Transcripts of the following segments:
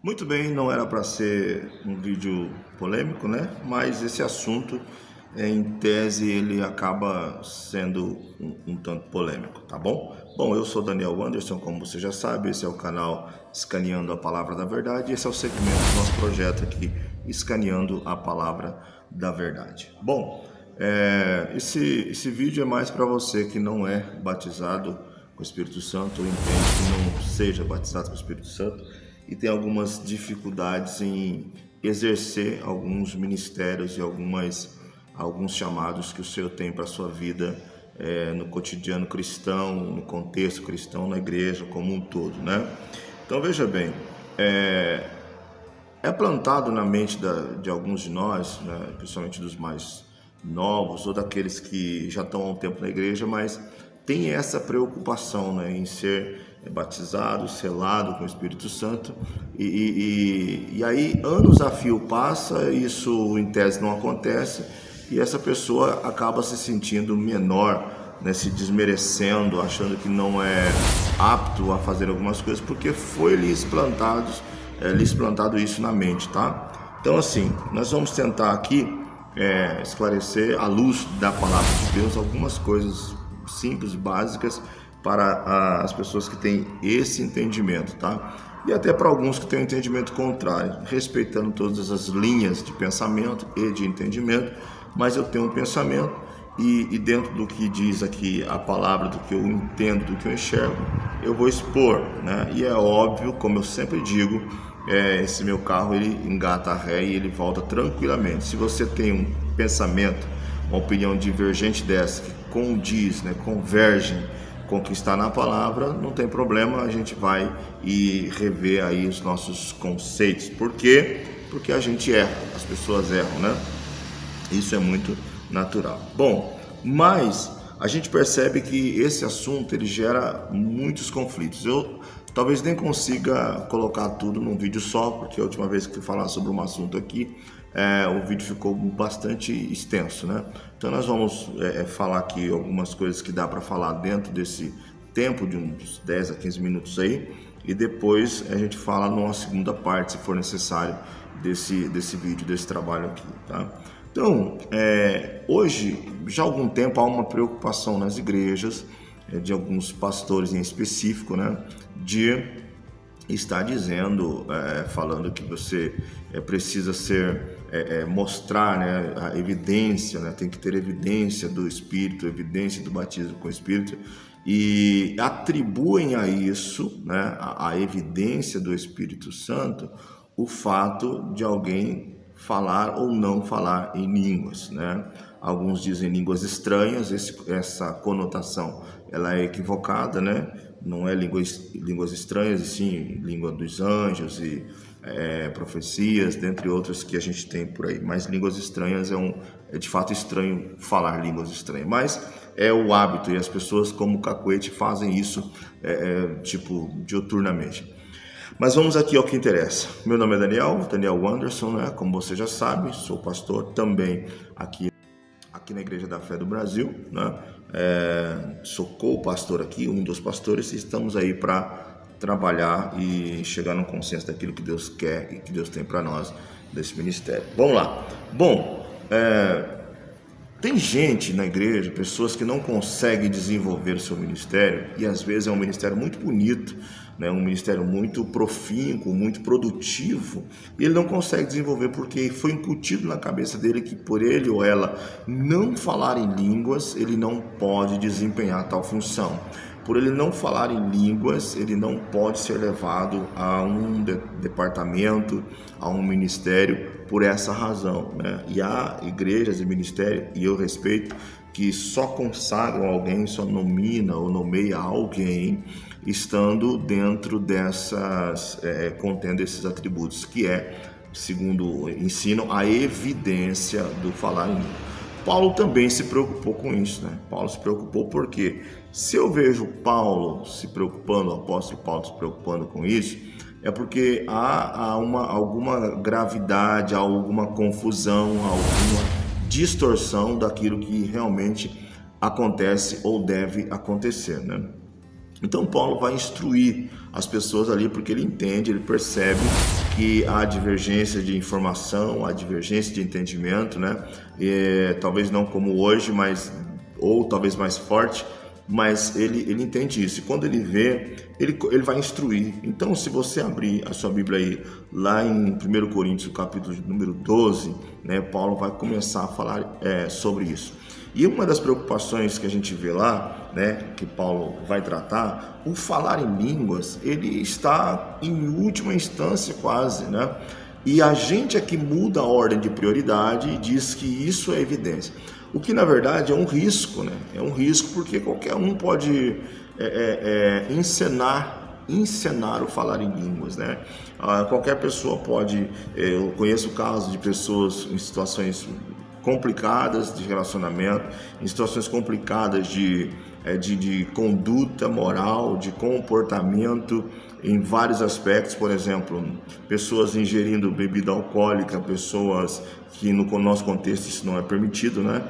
Muito bem, não era para ser um vídeo polêmico, né? Mas esse assunto, em tese, ele acaba sendo um tanto polêmico, tá bom? Bom, eu sou Daniel Anderson, como você já sabe, esse é o canal Escaneando a Palavra da Verdade, esse é o segmento do nosso projeto aqui, Escaneando a Palavra da Verdade. Bom, esse vídeo é mais para você que não é batizado com o Espírito Santo, ou entende que não seja batizado com o Espírito Santo, e tem algumas dificuldades em exercer alguns ministérios e alguns chamados que o Senhor tem para a sua vida no cotidiano cristão, no contexto cristão, na igreja como um todo, né? Então veja bem, é plantado na mente de alguns de nós, né, principalmente dos mais novos ou daqueles que já estão há um tempo na igreja, mas tem essa preocupação, né, em ser batizado, selado com o Espírito Santo, e aí anos a fio passa, isso em tese não acontece, e essa pessoa acaba se sentindo menor, né, se desmerecendo, achando que não é apto a fazer algumas coisas, porque foi lhes plantado isso na mente, tá? Então assim, nós vamos tentar aqui esclarecer à luz da palavra de Deus algumas coisas simples, básicas para as pessoas que têm esse entendimento, tá? E até para alguns que têm um entendimento contrário, respeitando todas as linhas de pensamento e de entendimento, mas eu tenho um pensamento e dentro do que diz aqui a palavra, do que eu entendo, do que eu enxergo, eu vou expor, né? E é óbvio, como eu sempre digo, esse meu carro ele engata a ré e ele volta tranquilamente. Se você tem um pensamento, uma opinião divergente dessa, que condiz, né, convergem com o que está na palavra, não tem problema, a gente vai e rever aí os nossos conceitos. Por quê? Porque a gente erra, as pessoas erram, né? Isso é muito natural. Bom, mas a gente percebe que esse assunto ele gera muitos conflitos. Eu talvez nem consiga colocar tudo num vídeo só, porque a última vez que fui falar sobre um assunto aqui, o vídeo ficou bastante extenso, né? Então nós vamos falar aqui algumas coisas que dá para falar dentro desse tempo de uns 10 a 15 minutos aí, e depois a gente fala numa segunda parte, se for necessário, desse vídeo, desse trabalho aqui, tá? Então, hoje, já há algum tempo, há uma preocupação nas igrejas, de alguns pastores em específico, né, de estar dizendo, falando que você precisa mostrar, né, a evidência, né, tem que ter evidência do Espírito, evidência do batismo com o Espírito, e atribuem a isso, né, a evidência do Espírito Santo, o fato de alguém falar ou não falar em línguas, né? Alguns dizem línguas estranhas, essa conotação ela é equivocada, né? Não é línguas estranhas, e sim língua dos anjos e profecias, dentre outras que a gente tem por aí. Mas línguas estranhas é de fato estranho falar línguas estranhas, mas é o hábito e as pessoas como cacuete fazem isso tipo diuturnamente. Mas vamos aqui ao que interessa. Meu nome é Daniel Anderson, né? Como você já sabe, sou pastor também aqui na Igreja da Fé do Brasil, né? Sou co-pastor aqui, um dos pastores, e estamos aí para trabalhar e chegar no consenso daquilo que Deus quer e que Deus tem para nós desse ministério. Vamos lá. Bom, tem gente na igreja, pessoas que não conseguem desenvolver o seu ministério, e às vezes é um ministério muito bonito, né? Um ministério muito profícuo, muito produtivo, e ele não consegue desenvolver porque foi incutido na cabeça dele que por ele ou ela não falar em línguas, ele não pode desempenhar tal função. Por ele não falar em línguas, ele não pode ser levado a um departamento, a um ministério, por essa razão, né? E há igrejas e ministérios, e eu respeito, que só consagram alguém, só nomina ou nomeia alguém estando dentro dessas, contendo esses atributos, que segundo ensinam, a evidência do falar em língua. Paulo também se preocupou com isso, né? Paulo se preocupou porque se eu vejo Paulo se preocupando, o apóstolo Paulo se preocupando com isso, é porque há alguma gravidade, há alguma confusão, alguma distorção daquilo que realmente acontece ou deve acontecer, né? Então Paulo vai instruir as pessoas ali porque ele entende, ele percebe que há divergência de informação, há divergência de entendimento, né? Talvez não como hoje, ou talvez mais forte, mas ele entende isso. E quando ele vê, ele vai instruir. Então, se você abrir a sua Bíblia aí, lá em 1 Coríntios, capítulo número 12, né, Paulo vai começar a falar sobre isso. E uma das preocupações que a gente vê lá, né, que Paulo vai tratar, o falar em línguas, ele está em última instância quase, né? E a gente é que muda a ordem de prioridade e diz que isso é evidência. O que na verdade é um risco, né? É um risco porque qualquer um pode encenar o falar em línguas, né? Qualquer pessoa pode. Eu conheço casos de pessoas em situações complicadas de relacionamento, em situações complicadas de conduta moral, de comportamento em vários aspectos. Por exemplo, pessoas ingerindo bebida alcoólica, pessoas que no nosso contexto isso não é permitido, né?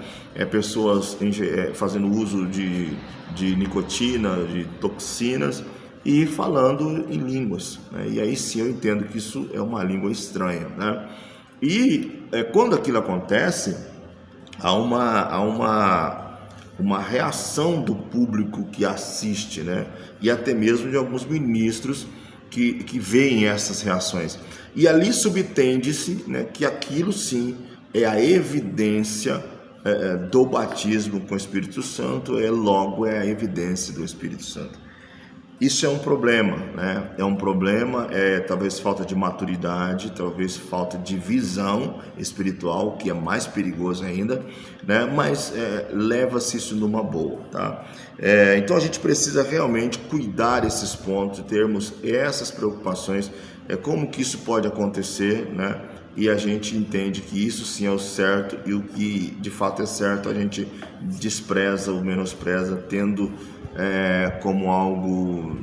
Pessoas fazendo uso de nicotina, de toxinas e falando em línguas, né? E aí sim eu entendo que isso é uma língua estranha, né? E quando aquilo acontece, há uma reação do público que assiste, né? E até mesmo de alguns ministros que veem essas reações. E ali subtende-se, né, que aquilo sim é a evidência do batismo com o Espírito Santo, logo é a evidência do Espírito Santo. Isso é um problema, né? É um problema, talvez falta de maturidade, talvez falta de visão espiritual, que é mais perigoso ainda, né? Mas leva-se isso numa boa, tá? Então a gente precisa realmente cuidar esses pontos, termos essas preocupações, como que isso pode acontecer, né? E a gente entende que isso sim é o certo, e o que de fato é certo a gente despreza ou menospreza, tendo como algo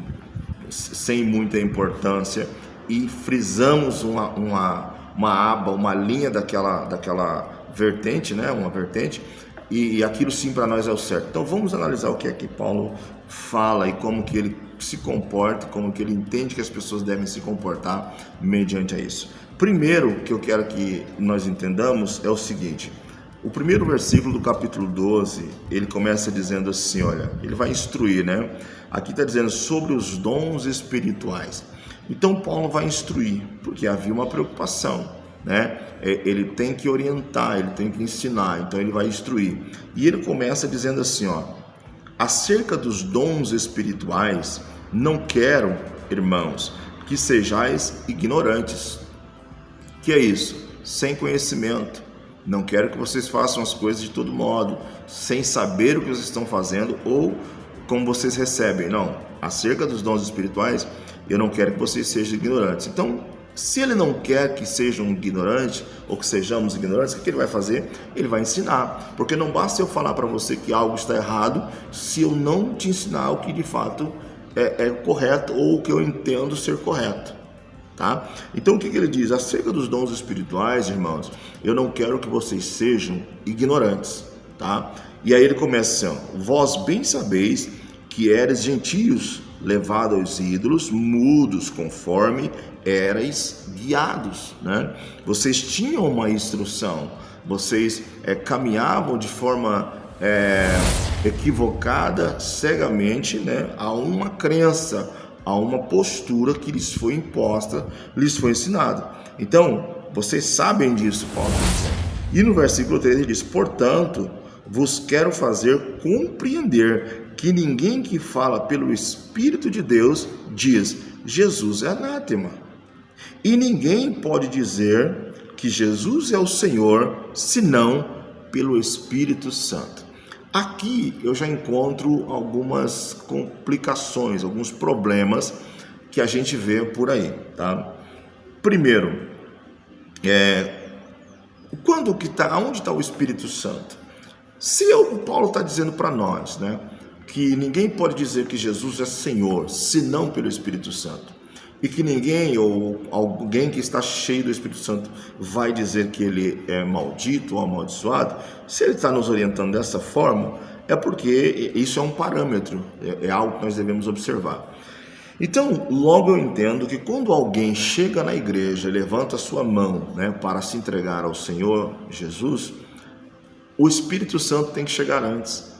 sem muita importância, e frisamos uma aba, uma linha daquela vertente, né? Uma vertente, e aquilo sim para nós é o certo. Então vamos analisar o que é que Paulo fala e como que ele se comporta, como que ele entende que as pessoas devem se comportar mediante a isso. Primeiro que eu quero que nós entendamos é o seguinte: o primeiro versículo do capítulo 12, ele começa dizendo assim, olha, ele vai instruir, né? Aqui está dizendo sobre os dons espirituais. Então Paulo vai instruir, porque havia uma preocupação, né? Ele tem que orientar, ele tem que ensinar, então ele vai instruir. E ele começa dizendo assim, ó: acerca dos dons espirituais, não quero, irmãos, que sejais ignorantes. Que é isso? Sem conhecimento. Não quero que vocês façam as coisas de todo modo, sem saber o que vocês estão fazendo ou como vocês recebem. Não. Acerca dos dons espirituais, eu não quero que vocês sejam ignorantes. Então, se ele não quer que sejam ignorantes ou que sejamos ignorantes, o que ele vai fazer? Ele vai ensinar. Porque não basta eu falar para você que algo está errado se eu não te ensinar o que de fato é correto ou o que eu entendo ser correto. Tá? Então o que ele diz? Acerca dos dons espirituais, irmãos, eu não quero que vocês sejam ignorantes, tá? E aí ele começa assim, ó: vós bem sabeis que eres gentios, levados aos ídolos, mudos, conforme erais guiados, né? Vocês tinham uma instrução, vocês caminhavam de forma equivocada, cegamente, né, a uma crença, a uma postura que lhes foi imposta, lhes foi ensinada. Então, vocês sabem disso, Paulo. E no versículo 3 ele diz: portanto, vos quero fazer compreender que ninguém que fala pelo Espírito de Deus diz Jesus é anátema. E ninguém pode dizer que Jesus é o Senhor, senão pelo Espírito Santo. Aqui eu já encontro algumas complicações, alguns problemas que a gente vê por aí, tá? Primeiro, onde está o Espírito Santo? Se o Paulo está dizendo para nós, né, que ninguém pode dizer que Jesus é Senhor, senão pelo Espírito Santo, e que ninguém ou alguém que está cheio do Espírito Santo vai dizer que ele é maldito ou amaldiçoado, se ele está nos orientando dessa forma, é porque isso é um parâmetro, é algo que nós devemos observar. Então, logo eu entendo que quando alguém chega na igreja, levanta a sua mão, né, para se entregar ao Senhor Jesus, o Espírito Santo tem que chegar antes.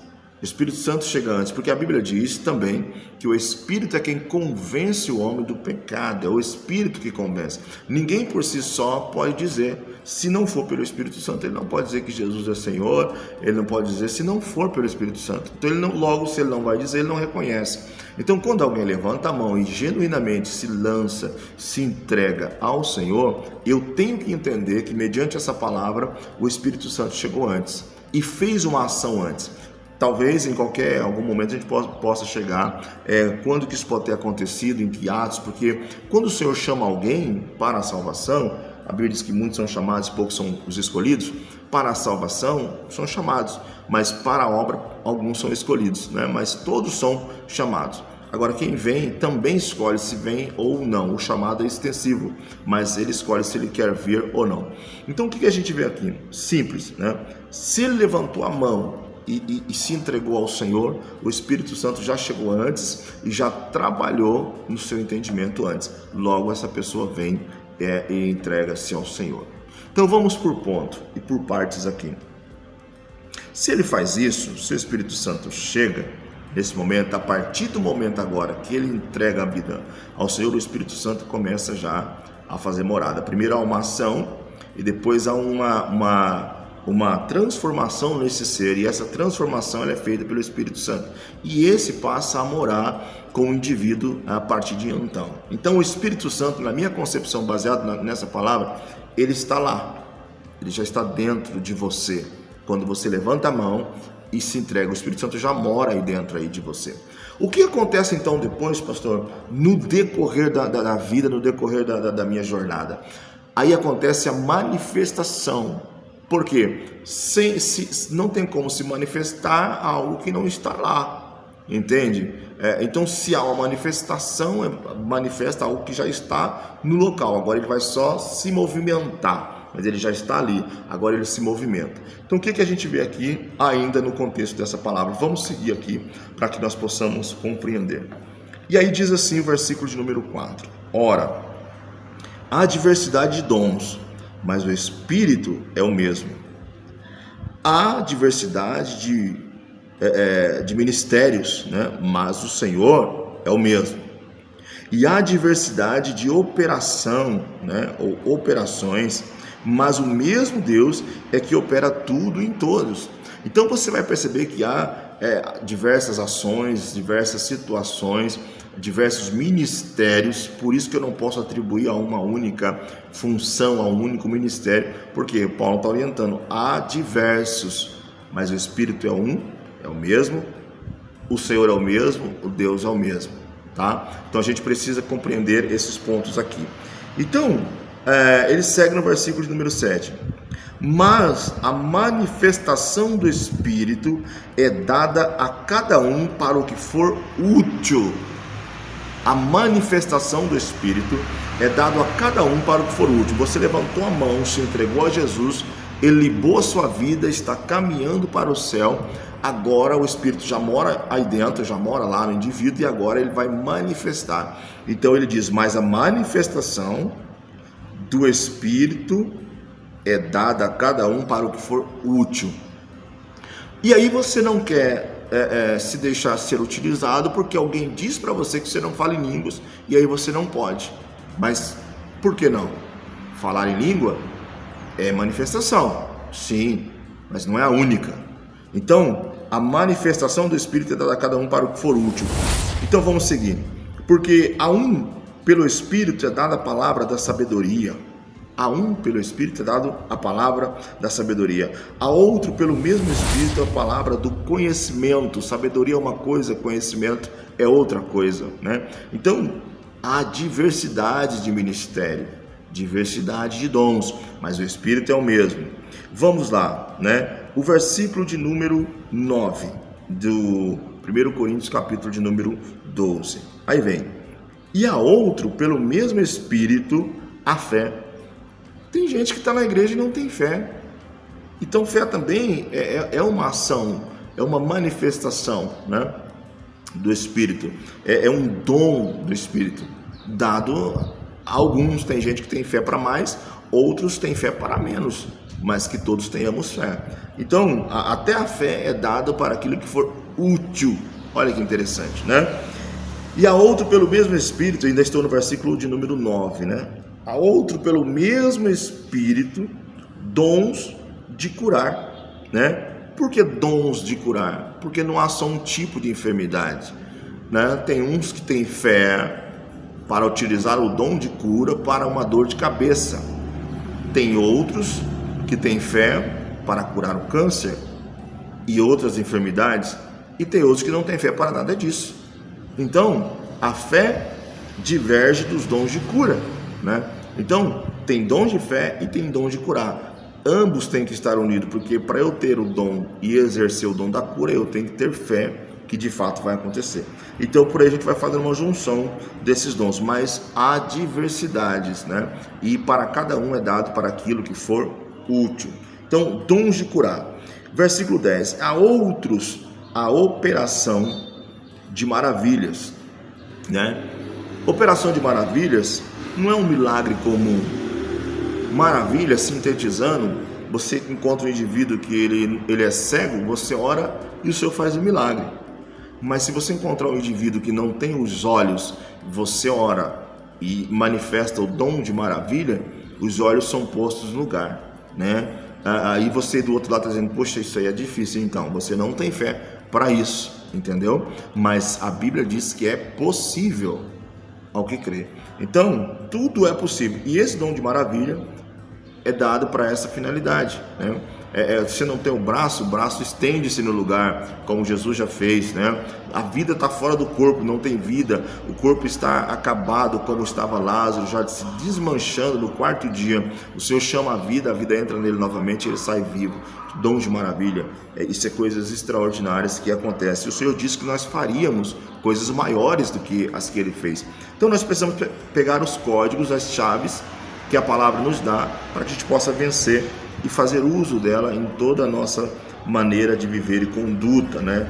O Espírito Santo chega antes, porque a Bíblia diz também que o Espírito é quem convence o homem do pecado, é o Espírito que convence. Ninguém por si só pode dizer, se não for pelo Espírito Santo. Ele não pode dizer que Jesus é Senhor, ele não pode dizer se não for pelo Espírito Santo. Então, logo, se ele não vai dizer, ele não reconhece. Então, quando alguém levanta a mão e genuinamente se lança, se entrega ao Senhor, eu tenho que entender que, mediante essa palavra, o Espírito Santo chegou antes e fez uma ação antes. Talvez em algum momento a gente possa chegar, quando que isso pode ter acontecido, em que atos, porque quando o Senhor chama alguém para a salvação, a Bíblia diz que muitos são chamados, poucos são os escolhidos. Para a salvação são chamados, mas para a obra alguns são escolhidos, né? Mas todos são chamados. Agora, quem vem também escolhe se vem ou não. O chamado é extensivo, mas ele escolhe se ele quer vir ou não. Então, o que a gente vê aqui? Simples, né? Se ele levantou a mão e se entregou ao Senhor, o Espírito Santo já chegou antes e já trabalhou no seu entendimento antes. Logo, essa pessoa vem e entrega-se ao Senhor. Então, vamos por ponto e por partes aqui. Se ele faz isso, se o Espírito Santo chega nesse momento, a partir do momento agora que ele entrega a vida ao Senhor, o Espírito Santo começa já a fazer morada. Primeiro há uma ação e depois há uma transformação nesse ser, e essa transformação ela é feita pelo Espírito Santo, e esse passa a morar com o indivíduo a partir de então. Então o Espírito Santo, na minha concepção, baseado nessa palavra, ele está lá, ele já está dentro de você. Quando você levanta a mão e se entrega, o Espírito Santo já mora aí dentro aí de você. O que acontece então depois, pastor, no decorrer da vida, no decorrer da minha jornada? Aí acontece a manifestação. Por quê? Não tem como se manifestar algo que não está lá, entende? Então, se há uma manifestação, manifesta algo que já está no local. Agora ele vai só se movimentar, mas ele já está ali, agora ele se movimenta. Então, o que a gente vê aqui ainda no contexto dessa palavra? Vamos seguir aqui para que nós possamos compreender. E aí diz assim o versículo de número 4. Ora, há diversidade de dons, mas o Espírito é o mesmo. Há diversidade de ministérios, né? Mas o Senhor é o mesmo. E há diversidade de operação, né? Ou operações, mas o mesmo Deus é que opera tudo em todos. Então você vai perceber que há diversas ações, diversas situações, diversos ministérios. Por isso que eu não posso atribuir a uma única função, a um único ministério, porque Paulo está orientando, há diversos, mas o Espírito é um, é o mesmo, o Senhor é o mesmo, o Deus é o mesmo, tá? Então a gente precisa compreender esses pontos aqui. Então, ele segue no versículo de número 7. Mas a manifestação do Espírito é dada a cada um para o que for útil. A manifestação do Espírito é dado a cada um para o que for útil. Você levantou a mão, se entregou a Jesus, ele libou a sua vida, está caminhando para o céu. Agora o Espírito já mora aí dentro, já mora lá no indivíduo, e agora ele vai manifestar. Então ele diz, mas a manifestação do Espírito é dada a cada um para o que for útil. E aí você não quer se deixar ser utilizado porque alguém diz para você que você não fala em línguas, e aí você não pode. Mas por que não? Falar em língua é manifestação, sim, mas não é a única. Então a manifestação do Espírito é dada a cada um para o que for útil. Então vamos seguir. Porque a um pelo Espírito é dada a palavra da sabedoria. A um pelo Espírito é dado a palavra da sabedoria. A outro pelo mesmo Espírito a palavra do conhecimento. Sabedoria é uma coisa, conhecimento é outra coisa, né? Então há diversidade de ministério, diversidade de dons, mas o Espírito é o mesmo. Vamos lá, né? O versículo de número 9 do 1 Coríntios, capítulo de número 12. Aí vem. E a outro pelo mesmo Espírito a fé. Tem gente que está na igreja e não tem fé. Então fé também é uma ação, é uma manifestação, né? do Espírito. É um dom do Espírito dado a alguns. Tem gente que tem fé para mais, outros têm fé para menos, mas que todos tenhamos fé. Então, até a fé é dada para aquilo que for útil. Olha que interessante, né? E a outro pelo mesmo Espírito, ainda estou no versículo de número 9, né? A outro pelo mesmo Espírito, dons de curar, né? Por que dons de curar? Porque não há só um tipo de enfermidade, né? Tem uns que têm fé para utilizar o dom de cura para uma dor de cabeça. Tem outros que têm fé para curar o câncer e outras enfermidades, e tem outros que não têm fé para nada disso. Então, a fé diverge dos dons de cura, né? Então, tem dom de fé e tem dom de curar. Ambos têm que estar unidos, porque para eu ter o dom e exercer o dom da cura, eu tenho que ter fé que de fato vai acontecer. Então, por aí a gente vai fazer uma junção desses dons, mas há diversidades, né? E para cada um é dado para aquilo que for útil. Então, dons de curar. Versículo 10. A outros a operação de maravilhas, né? Operação de maravilhas não é um milagre comum. Maravilha, sintetizando, você encontra um indivíduo que ele é cego, você ora e o Senhor faz um milagre. Mas se você encontrar um indivíduo que não tem os olhos, você ora e manifesta o dom de maravilha, os olhos são postos no lugar, né? Aí você do outro lado está dizendo, poxa, isso aí é difícil. Então, você não tem fé para isso, entendeu? Mas a Bíblia diz que é possível ao que crê. Então, tudo é possível. E esse dom de maravilha é dado para essa finalidade, né? Você não tem o braço estende-se no lugar, como Jesus já fez, né? A vida está fora do corpo, não tem vida. O corpo está acabado, como estava Lázaro, já se desmanchando no quarto dia. O Senhor chama a vida entra nele novamente, ele sai vivo. Dom de maravilha. Isso é coisas extraordinárias que acontecem. O Senhor disse que nós faríamos coisas maiores do que as que ele fez. Então nós precisamos pegar os códigos, as chaves que a palavra nos dá para que a gente possa vencer e fazer uso dela em toda a nossa maneira de viver e conduta, né?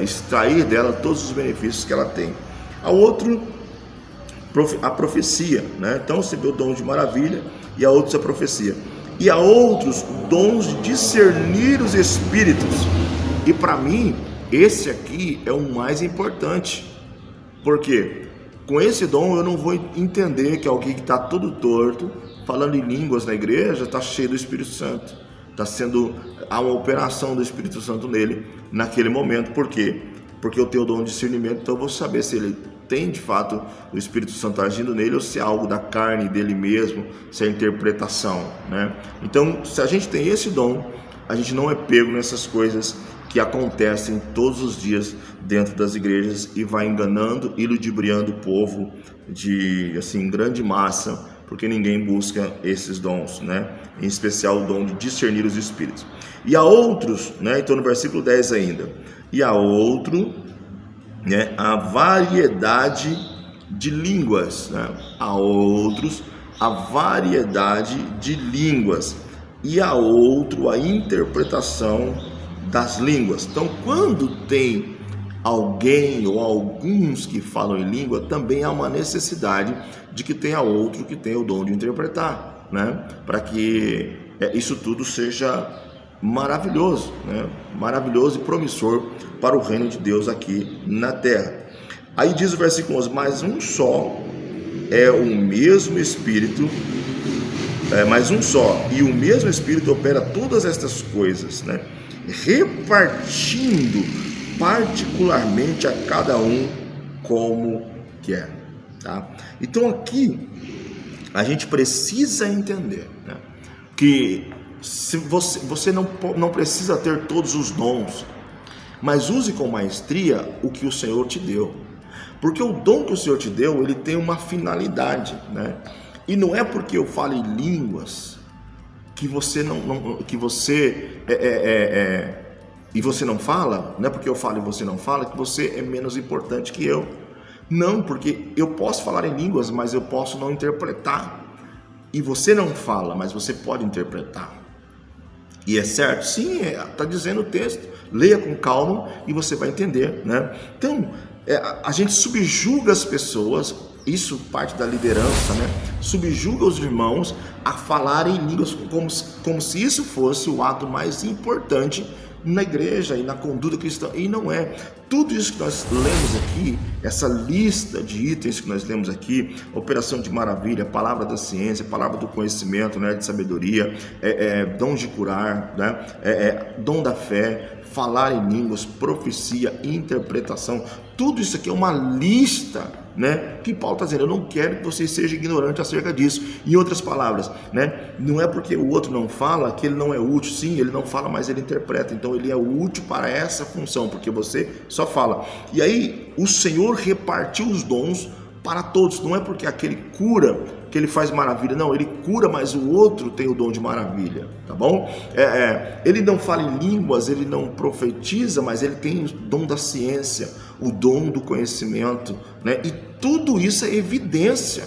Extrair dela todos os benefícios que ela tem. A outro, a profecia, né? Então você vê o dom de maravilha, e a outros a profecia. E a outros dons de discernir os espíritos. E para mim, esse aqui é o mais importante. Por quê? Com esse dom eu não vou entender que alguém que está todo torto, falando em línguas na igreja, está cheio do Espírito Santo. Há uma operação do Espírito Santo nele, naquele momento. Por quê? Porque eu tenho o dom de discernimento, então eu vou saber se ele tem de fato o Espírito Santo agindo nele, ou se é algo da carne dele mesmo, se é interpretação, né? Então, se a gente tem esse dom, a gente não é pego nessas coisas que acontecem todos os dias dentro das igrejas e vai enganando e ludibriando o povo de grande massa, porque ninguém busca esses dons, né? Em especial o dom de discernir os espíritos. E a outros, né? Então no versículo 10 ainda, e a outro, né? A variedade de línguas, né? A outros a variedade de línguas, e a outro a interpretação das línguas. Então, quando tem alguém ou alguns que falam em língua, também há uma necessidade de que tenha outro que tenha o dom de interpretar, né? Para que isso tudo seja maravilhoso, né? Maravilhoso e promissor para o reino de Deus aqui na terra. Aí diz o versículo 11, mas um só é o mesmo Espírito, mas um só, e o mesmo Espírito opera todas estas coisas, né? Repartindo particularmente a cada um como quer, tá? Então aqui a gente precisa entender, né, que se você não precisa ter todos os dons, mas use com maestria o que o Senhor te deu, porque o dom que o Senhor te deu, ele tem uma finalidade, né? E não é porque eu falo em línguas que você e você não fala, não é porque eu falo e você não fala que você é menos importante que eu. Não, porque eu posso falar em línguas, mas eu posso não interpretar. E você não fala, mas você pode interpretar. E é certo? Sim, está dizendo o texto. Leia com calma e você vai entender, né? Então, a gente subjuga as pessoas, isso parte da liderança, né? Subjuga os irmãos a falarem em línguas como se isso fosse o ato mais importante na igreja e na conduta cristã, e não é. Tudo isso que nós lemos aqui, essa lista de itens que nós lemos aqui, operação de maravilha, palavra da ciência, palavra do conhecimento, né, de sabedoria, dom de curar, né, dom da fé, falar em línguas, profecia, interpretação, tudo isso aqui é uma lista, né, que Paulo está dizendo, eu não quero que você seja ignorante acerca disso. Em outras palavras, né, não é porque o outro não fala que ele não é útil. Sim, ele não fala, mas ele interpreta, então ele é útil para essa função, porque você só fala. E aí o Senhor repartiu os dons para todos, não é porque aquele cura que ele faz maravilha, não, ele cura, mas o outro tem o dom de maravilha, tá bom? Ele não fala em línguas, ele não profetiza, mas ele tem o dom da ciência, o dom do conhecimento, né? E tudo isso é evidência,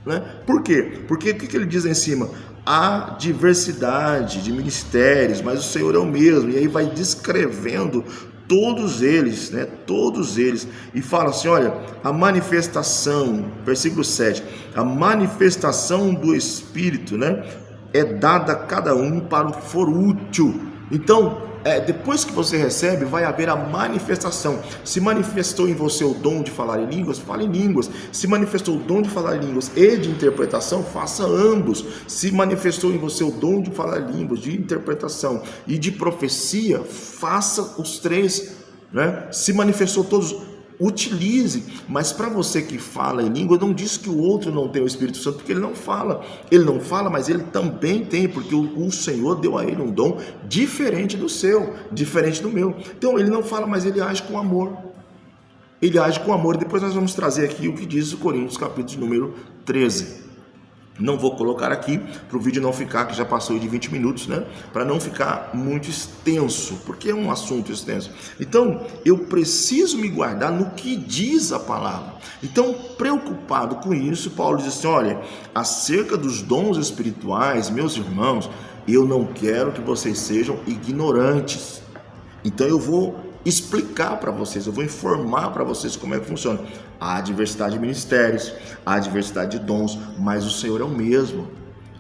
né? Por quê? Porque o que ele diz em cima? Há diversidade de ministérios, mas o Senhor é o mesmo, e aí vai descrevendo todos eles, né? Todos eles, e fala assim, olha, a manifestação, versículo 7, a manifestação do Espírito, né? É dada a cada um para o que for útil. Então, depois que você recebe, vai haver a manifestação. Se manifestou em você o dom de falar em línguas, fale em línguas. Se manifestou o dom de falar em línguas e de interpretação, faça ambos. Se manifestou em você o dom de falar em línguas, de interpretação e de profecia, faça os três, né? Se manifestou todos, utilize. Mas para você que fala em língua, não diz que o outro não tem o Espírito Santo, porque ele não fala, mas ele também tem, porque o Senhor deu a ele um dom diferente do seu, diferente do meu. Então ele não fala, mas ele age com amor, ele age com amor. E depois nós vamos trazer aqui o que diz o Coríntios, capítulo número 13. Não vou colocar aqui para o vídeo não ficar, que já passou de 20 minutos, né? Para não ficar muito extenso, porque é um assunto extenso. Então, eu preciso me guardar no que diz a palavra. Então, preocupado com isso, Paulo diz assim, olha, acerca dos dons espirituais, meus irmãos, eu não quero que vocês sejam ignorantes. Então, eu vou explicar para vocês, eu vou informar para vocês como é que funciona. Há diversidade de ministérios, há diversidade de dons, mas o Senhor é o mesmo.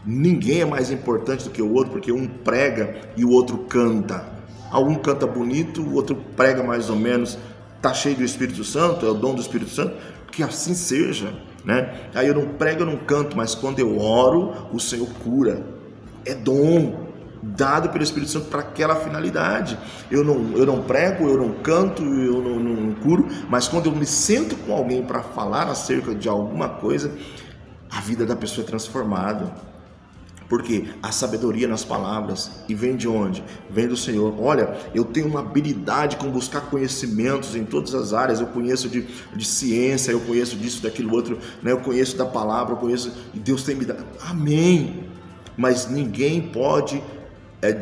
Ninguém é mais importante do que o outro, porque um prega e o outro canta. Um canta bonito, o outro prega mais ou menos, está cheio do Espírito Santo, é o dom do Espírito Santo, que assim seja, né? Aí eu não prego, eu não canto, mas quando eu oro, o Senhor cura. É dom dado pelo Espírito Santo para aquela finalidade. Eu não prego, eu não canto, eu não curo, mas quando eu me sento com alguém para falar acerca de alguma coisa, a vida da pessoa é transformada. Porque a sabedoria nas palavras, e vem de onde? Vem do Senhor. Olha, eu tenho uma habilidade com buscar conhecimentos em todas as áreas, eu conheço de ciência, eu conheço disso, daquilo outro, né? Eu conheço da palavra, eu conheço, e Deus tem me dado. Amém! Mas ninguém pode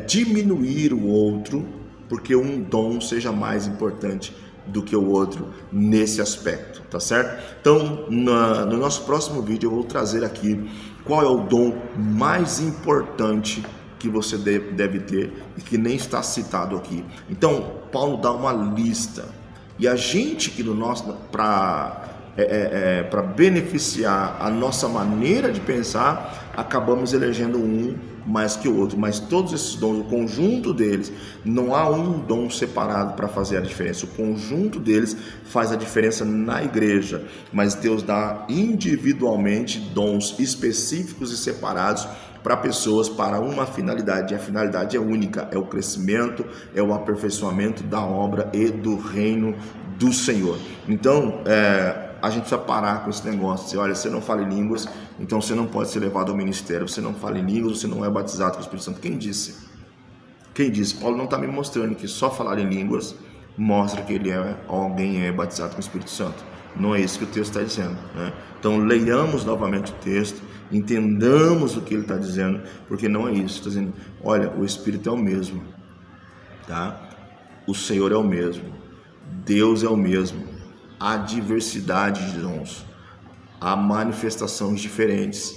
diminuir o outro, porque um dom seja mais importante do que o outro nesse aspecto, tá certo? Então, no nosso próximo vídeo eu vou trazer aqui qual é o dom mais importante que você deve ter e que nem está citado aqui. Então, Paulo dá uma lista, e a gente que para beneficiar a nossa maneira de pensar, acabamos elegendo um mais que o outro, mas todos esses dons, o conjunto deles, não há um dom separado para fazer a diferença, o conjunto deles faz a diferença na igreja, mas Deus dá individualmente dons específicos e separados para pessoas, para uma finalidade, e a finalidade é única, é o crescimento, é o aperfeiçoamento da obra e do reino do Senhor. Então, a gente precisa parar com esse negócio. Você, olha, você não fala em línguas, então você não pode ser levado ao ministério. Você não fala em línguas, você não é batizado com o Espírito Santo. Quem disse? Quem disse? Paulo não está me mostrando que só falar em línguas mostra que alguém é batizado com o Espírito Santo. Não é isso que o texto está dizendo, né? Então leiamos novamente o texto, entendamos o que ele está dizendo, porque não é isso. Está dizendo, olha, o Espírito é o mesmo, tá? O Senhor é o mesmo, Deus é o mesmo. Há diversidade de dons, há manifestações diferentes.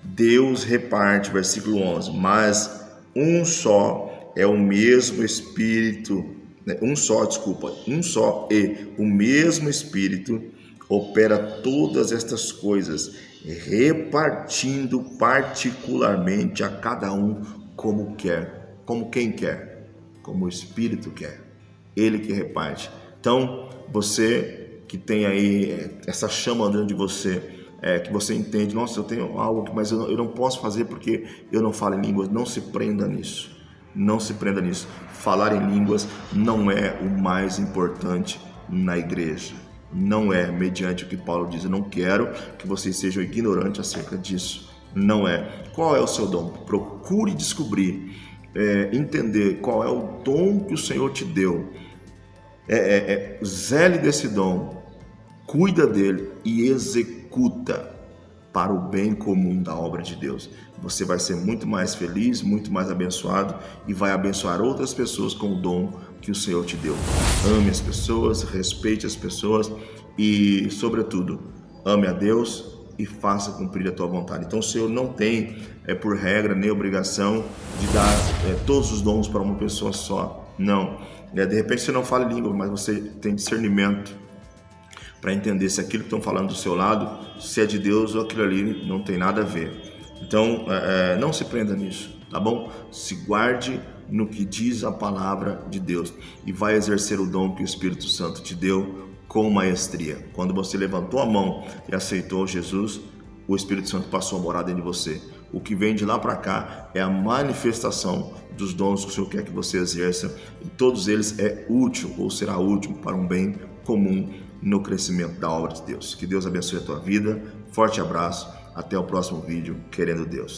Deus reparte, versículo 11, mas um só é o mesmo Espírito, né? Um só e o mesmo Espírito opera todas estas coisas, repartindo particularmente a cada um como quer, como quem quer, como o Espírito quer, Ele que reparte. Então, você que tem aí essa chama dentro de você, que você entende, nossa, eu tenho algo, mas eu não posso fazer porque eu não falo em línguas. Não se prenda nisso, não se prenda nisso. Falar em línguas não é o mais importante na igreja, não é, mediante o que Paulo diz. Eu não quero que vocês sejam ignorantes acerca disso, não é. Qual é o seu dom? Procure descobrir, entender qual é o dom que o Senhor te deu. Zele desse dom, cuida dele e executa para o bem comum da obra de Deus. Você vai ser muito mais feliz, muito mais abençoado e vai abençoar outras pessoas com o dom que o Senhor te deu. Ame as pessoas, respeite as pessoas e, sobretudo, ame a Deus e faça cumprir a tua vontade. Então o Senhor não tem, por regra, nem obrigação de dar todos os dons para uma pessoa só. Não. De repente você não fala língua, mas você tem discernimento para entender se aquilo que estão falando do seu lado, se é de Deus ou aquilo ali não tem nada a ver. Então, não se prenda nisso, tá bom? Se guarde no que diz a palavra de Deus e vai exercer o dom que o Espírito Santo te deu com maestria. Quando você levantou a mão e aceitou Jesus, o Espírito Santo passou a morar dentro de você. O que vem de lá para cá é a manifestação dos dons que o Senhor quer que você exerça, e todos eles é útil ou será útil para um bem comum no crescimento da obra de Deus. Que Deus abençoe a tua vida. Forte abraço. Até o próximo vídeo, querendo Deus.